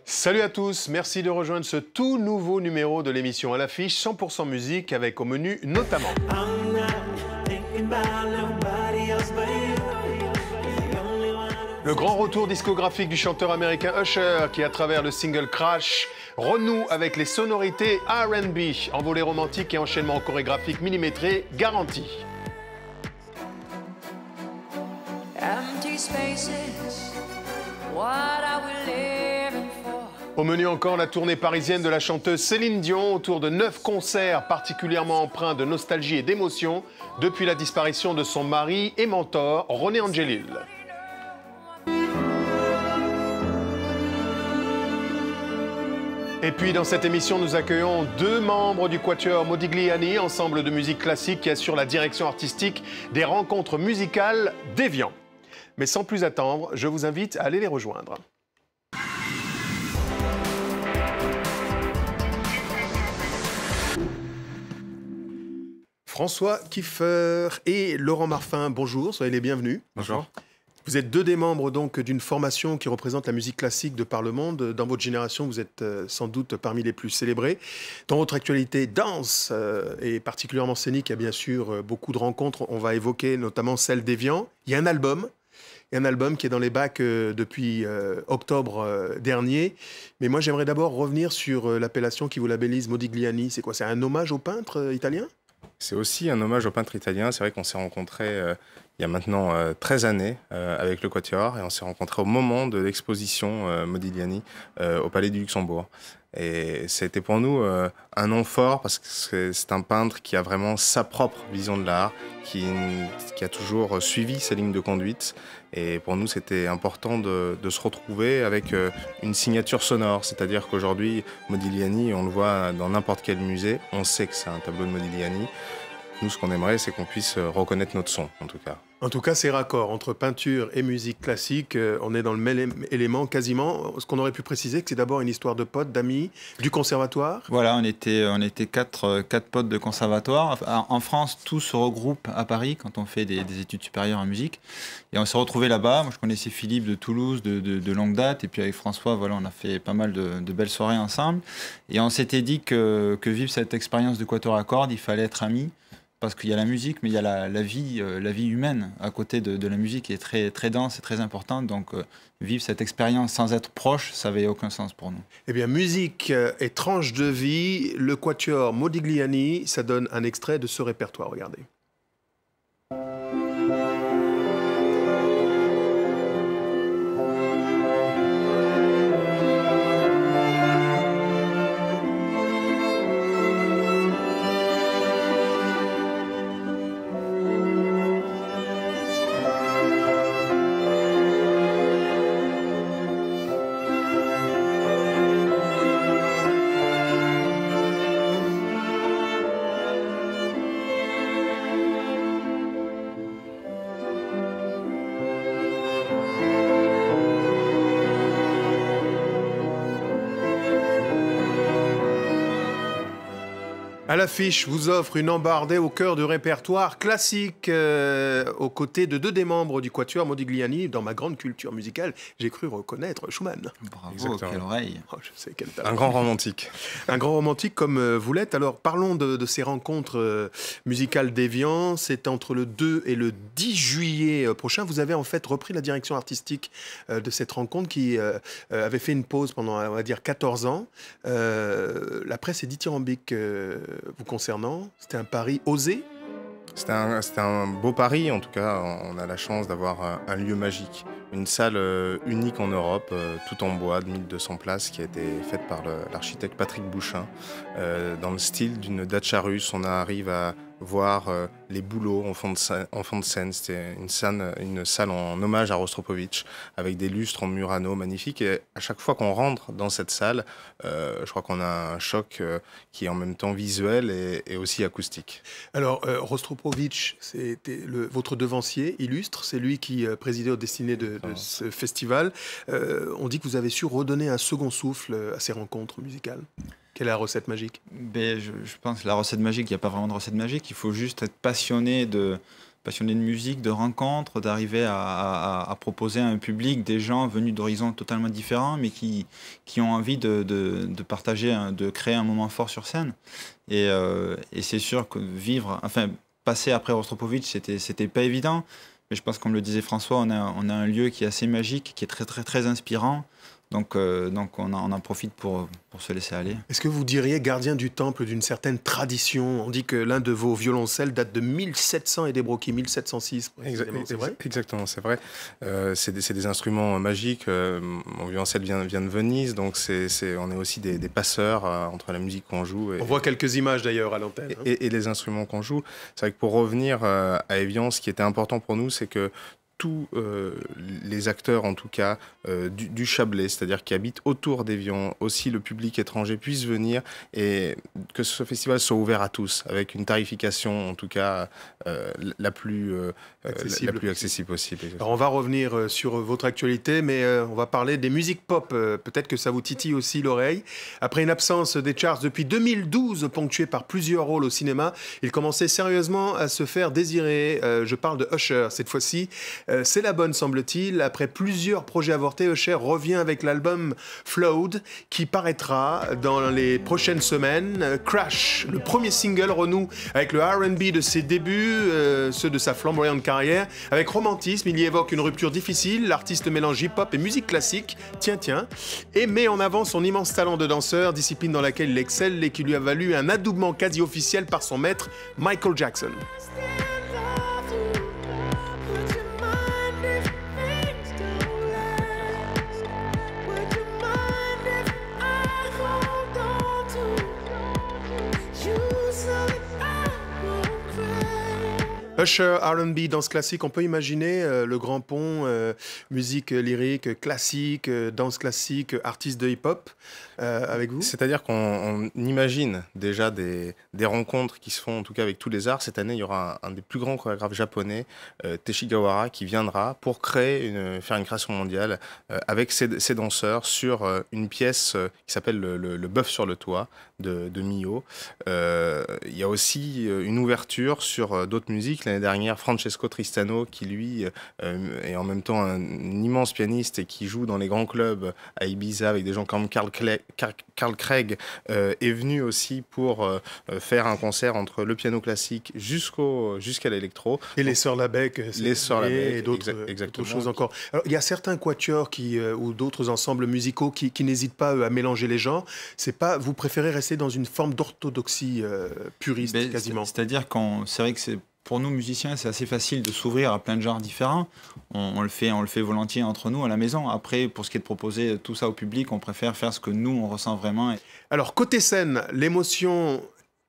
Salut à tous, merci de rejoindre ce tout nouveau numéro de l'émission À l'affiche 100% musique avec au menu notamment le grand retour discographique du chanteur américain Usher qui à travers le single Crash renoue avec les sonorités R&B, envolées romantiques et enchaînement chorégraphique millimétré garanti. Empty spaces, what are we living for? Au menu encore, la tournée parisienne de la chanteuse Céline Dion autour de 9 concerts particulièrement empreints de nostalgie et d'émotion depuis la disparition de son mari et mentor, René Angelil. Et puis dans cette émission, nous accueillons deux membres du quatuor Modigliani, ensemble de musique classique qui assure la direction artistique des rencontres musicales d'Évian. Mais sans plus attendre, je vous invite à aller les rejoindre. François Kiefer et Laurent Marfin, bonjour, soyez les bienvenus. Bonjour. Vous êtes deux des membres donc d'une formation qui représente la musique classique de par le monde. Dans votre génération, vous êtes sans doute parmi les plus célébrés. Dans votre actualité danse et particulièrement scénique, il y a bien sûr beaucoup de rencontres. On va évoquer notamment celle d'Évian. Il y a un album. Il y a un album qui est dans les bacs depuis octobre dernier. Mais moi, j'aimerais d'abord revenir sur l'appellation qui vous labellise Modigliani. C'est quoi? C'est un hommage au peintre italien? C'est aussi un hommage au peintre italien. C'est vrai qu'on s'est rencontrés il y a maintenant 13 années avec le Quatuor et on s'est rencontrés au moment de l'exposition Modigliani au Palais du Luxembourg. Et c'était pour nous un nom fort parce que c'est un peintre qui a vraiment sa propre vision de l'art, qui a toujours suivi sa ligne de conduite. Et pour nous, c'était important de se retrouver avec une signature sonore. C'est-à-dire qu'aujourd'hui, Modigliani, on le voit dans n'importe quel musée, on sait que c'est un tableau de Modigliani. Nous, ce qu'on aimerait, c'est qu'on puisse reconnaître notre son, en tout cas. En tout cas, c'est raccord entre peinture et musique classique. On est dans le même élément quasiment. Ce qu'on aurait pu préciser, que c'est d'abord une histoire de potes, d'amis, du conservatoire. Voilà, on était quatre potes de conservatoire. En France, tout se regroupe à Paris quand on fait des études supérieures en musique. Et on s'est retrouvés là-bas. Moi, je connaissais Philippe de Toulouse de longue date. Et puis avec François, voilà, on a fait pas mal de belles soirées ensemble. Et on s'était dit que vivre cette expérience de quatuor à cordes, il fallait être amis. Parce qu'il y a la musique, mais il y a la vie humaine à côté de la musique qui est très, très dense et très importante. Donc, vivre cette expérience sans être proche, ça n'avait aucun sens pour nous. Eh bien, musique et tranche de vie, le quatuor Modigliani, ça donne un extrait de ce répertoire. Regardez. À l'affiche vous offre une embardée au cœur du répertoire classique aux côtés de deux des membres du quatuor Modigliani. Dans ma grande culture musicale, j'ai cru reconnaître Schumann. Bravo, Exactement. quelle oreille. Oh, je sais quel talent. Un grand romantique. Un grand romantique comme vous l'êtes. Alors parlons de ces rencontres musicales d'Évian. C'est entre le 2 et le 10 juillet prochain. Vous avez en fait repris la direction artistique de cette rencontre qui avait fait une pause pendant, on va dire, 14 ans. La presse est dithyrambique vous concernant. C'était un pari osé? C'était un beau pari, en tout cas, on a la chance d'avoir un lieu magique, une salle unique en Europe, tout en bois, de 1200 places, qui a été faite par l'architecte Patrick Bouchin, dans le style d'une dacha russe. On arrive à voir les bouleaux en fond de scène. C'était une salle en hommage à Rostropovitch, avec des lustres en Murano magnifiques. Et à chaque fois qu'on rentre dans cette salle, je crois qu'on a un choc qui est en même temps visuel et aussi acoustique. Alors, Rostropovitch, c'était votre devancier illustre. C'est lui qui présidait aux destinées de ce festival. On dit que vous avez su redonner un second souffle à ces rencontres musicales. Quelle est la recette magique? Je pense que la recette magique, il n'y a pas vraiment de recette magique. Il faut juste être passionné de passionné de musique, de rencontres, d'arriver à proposer à un public des gens venus d'horizons totalement différents, mais qui ont envie de partager, de créer un moment fort sur scène. Et c'est sûr que passer après Rostropovitch, c'était pas évident. Mais je pense, comme le disait François, on a un lieu qui est assez magique, qui est très, très, très inspirant. Donc on en profite pour se laisser aller. Est-ce que vous diriez gardien du temple d'une certaine tradition? On dit que l'un de vos violoncelles date de 1700 et des broquis, 1706. C'est vrai? Exactement, c'est vrai. C'est des instruments magiques. Mon violoncelle vient de Venise, donc on est aussi des passeurs entre la musique qu'on joue. On voit quelques images d'ailleurs à l'antenne. Et les instruments qu'on joue. C'est vrai que pour revenir à Évian, ce qui était important pour nous, c'est que tous les acteurs, en tout cas, du Chablais, c'est-à-dire qui habitent autour d'Évian, aussi le public étranger puisse venir et que ce festival soit ouvert à tous, avec une tarification, en tout cas, la plus accessible possible. Alors on va revenir sur votre actualité, mais on va parler des musiques pop. Peut-être que ça vous titille aussi l'oreille. Après une absence des charts depuis 2012, ponctuée par plusieurs rôles au cinéma, il commençait sérieusement à se faire désirer. Je parle de Usher, cette fois-ci. C'est la bonne, semble-t-il. Après plusieurs projets avortés, Usher revient avec l'album Flawed, qui paraîtra dans les prochaines semaines. Crash, le premier single, renoue avec le R&B de ses débuts, ceux de sa flamboyante carrière. Avec romantisme, il y évoque une rupture difficile. L'artiste mélange hip-hop et musique classique, tiens, et met en avant son immense talent de danseur, discipline dans laquelle il excelle et qui lui a valu un adoubement quasi officiel par son maître, Michael Jackson. Usher, R&B, danse classique, on peut imaginer le grand pont, musique lyrique, classique, danse classique, artiste de hip-hop avec vous? C'est-à-dire qu'on imagine déjà des rencontres qui se font en tout cas avec tous les arts. Cette année, il y aura un des plus grands chorégraphes japonais, Teishi Gawara, qui viendra pour faire une création mondiale avec ses danseurs sur une pièce qui s'appelle le Bœuf sur le toit de Mio. Il y a aussi une ouverture sur d'autres musiques. L'année dernière, Francesco Tristano, qui lui est en même temps un immense pianiste et qui joue dans les grands clubs à Ibiza avec des gens comme Carl Craig, est venu aussi pour faire un concert entre le piano classique jusqu'à l'électro. Et les Sœurs Labec, et d'autres choses encore. Alors, il y a certains quatuors ou d'autres ensembles musicaux qui n'hésitent pas à mélanger les genres. Vous préférez rester dans une forme d'orthodoxie puriste, quasiment. C'est-à-dire c'est vrai que pour nous musiciens, c'est assez facile de s'ouvrir à plein de genres différents. On le fait volontiers entre nous à la maison. Après, pour ce qui est de proposer tout ça au public, on préfère faire ce que nous, on ressent vraiment. Alors, côté scène, l'émotion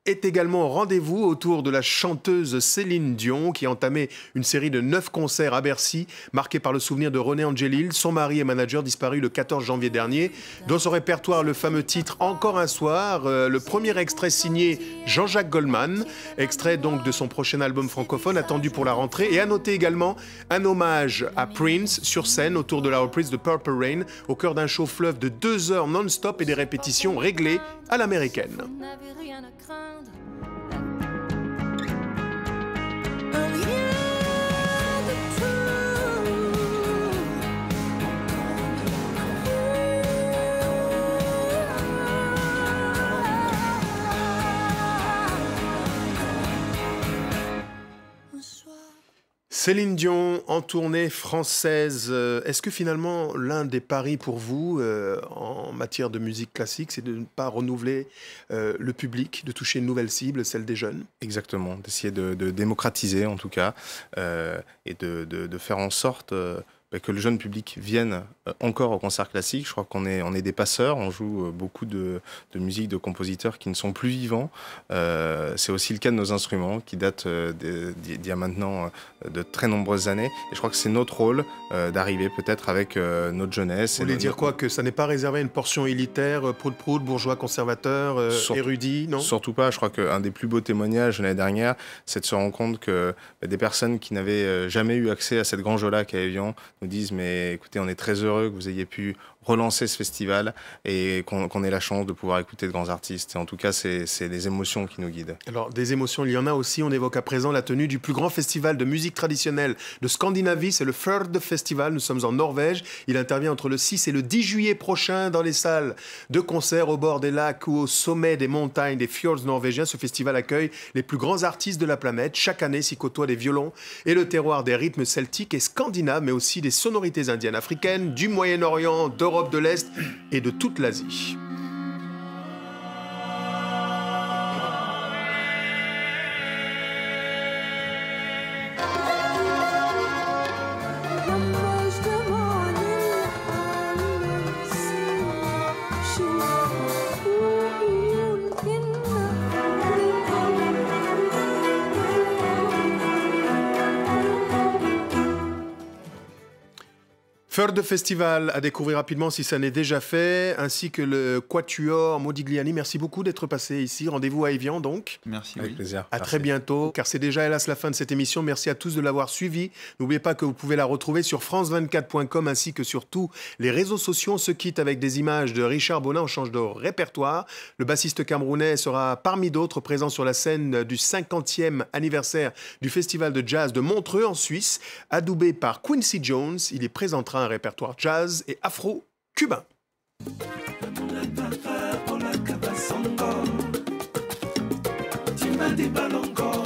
est également au rendez-vous autour de la chanteuse Céline Dion, qui a entamé une série de 9 concerts à Bercy, marqués par le souvenir de René Angélil, son mari et manager disparu le 14 janvier dernier. Dans son répertoire, le fameux titre « Encore un soir », le premier extrait signé Jean-Jacques Goldman, extrait donc de son prochain album francophone attendu pour la rentrée, et à noter également un hommage à Prince sur scène autour de la reprise de Purple Rain, au cœur d'un show fleuve de 2 heures non-stop et des répétitions réglées à l'américaine. Céline Dion en tournée française. Est-ce que finalement l'un des paris pour vous en matière de musique classique, c'est de ne pas renouveler le public, de toucher une nouvelle cible, celle des jeunes? Exactement, d'essayer de démocratiser en tout cas et de faire en sorte que le jeune public vienne encore au concert classique. Je crois qu'on est des passeurs, on joue beaucoup de musique de compositeurs qui ne sont plus vivants. C'est aussi le cas de nos instruments qui datent d'il y a maintenant de très nombreuses années. Et je crois que c'est notre rôle d'arriver peut-être avec notre jeunesse. Vous voulez dire quoi? Que ça n'est pas réservé à une portion élitaire, prout-prout, bourgeois conservateur, érudit, non? Surtout pas. Je crois qu'un des plus beaux témoignages l'année dernière, c'est de se rendre compte que des personnes qui n'avaient jamais eu accès à cette grange-là qu'à Évian nous disent « mais écoutez, on est très heureux que vous ayez pu relancer ce festival et qu'on ait la chance de pouvoir écouter de grands artistes. Et en tout cas, c'est les émotions qui nous guident. Alors, des émotions, il y en a aussi. On évoque à présent la tenue du plus grand festival de musique traditionnelle de Scandinavie. C'est le Fird Festival. Nous sommes en Norvège. Il intervient entre le 6 et le 10 juillet prochain dans les salles de concert au bord des lacs ou au sommet des montagnes des fjords norvégiens. Ce festival accueille les plus grands artistes de la planète. Chaque année s'y côtoient des violons et le terroir des rythmes celtiques et scandinaves, mais aussi des sonorités indiennes, africaines, du Moyen-Orient, d'Europe de l'Est et de toute l'Asie. Fird Festival à découvrir rapidement si ça n'est déjà fait, ainsi que le Quatuor Modigliani. Merci beaucoup d'être passé ici. Rendez-vous à Évian donc. Merci. Avec plaisir. À Merci. très bientôt, car c'est déjà hélas la fin de cette émission. Merci à tous de l'avoir suivi. N'oubliez pas que vous pouvez la retrouver sur france24.com ainsi que sur tous les réseaux sociaux. On se quitte avec des images de Richard Bonin. On change de répertoire. Le bassiste camerounais sera parmi d'autres présent sur la scène du 50e anniversaire du Festival de Jazz de Montreux en Suisse. Adoubé par Quincy Jones, il y présentera un répertoire jazz et afro-cubain. Tu m'as des balles encore.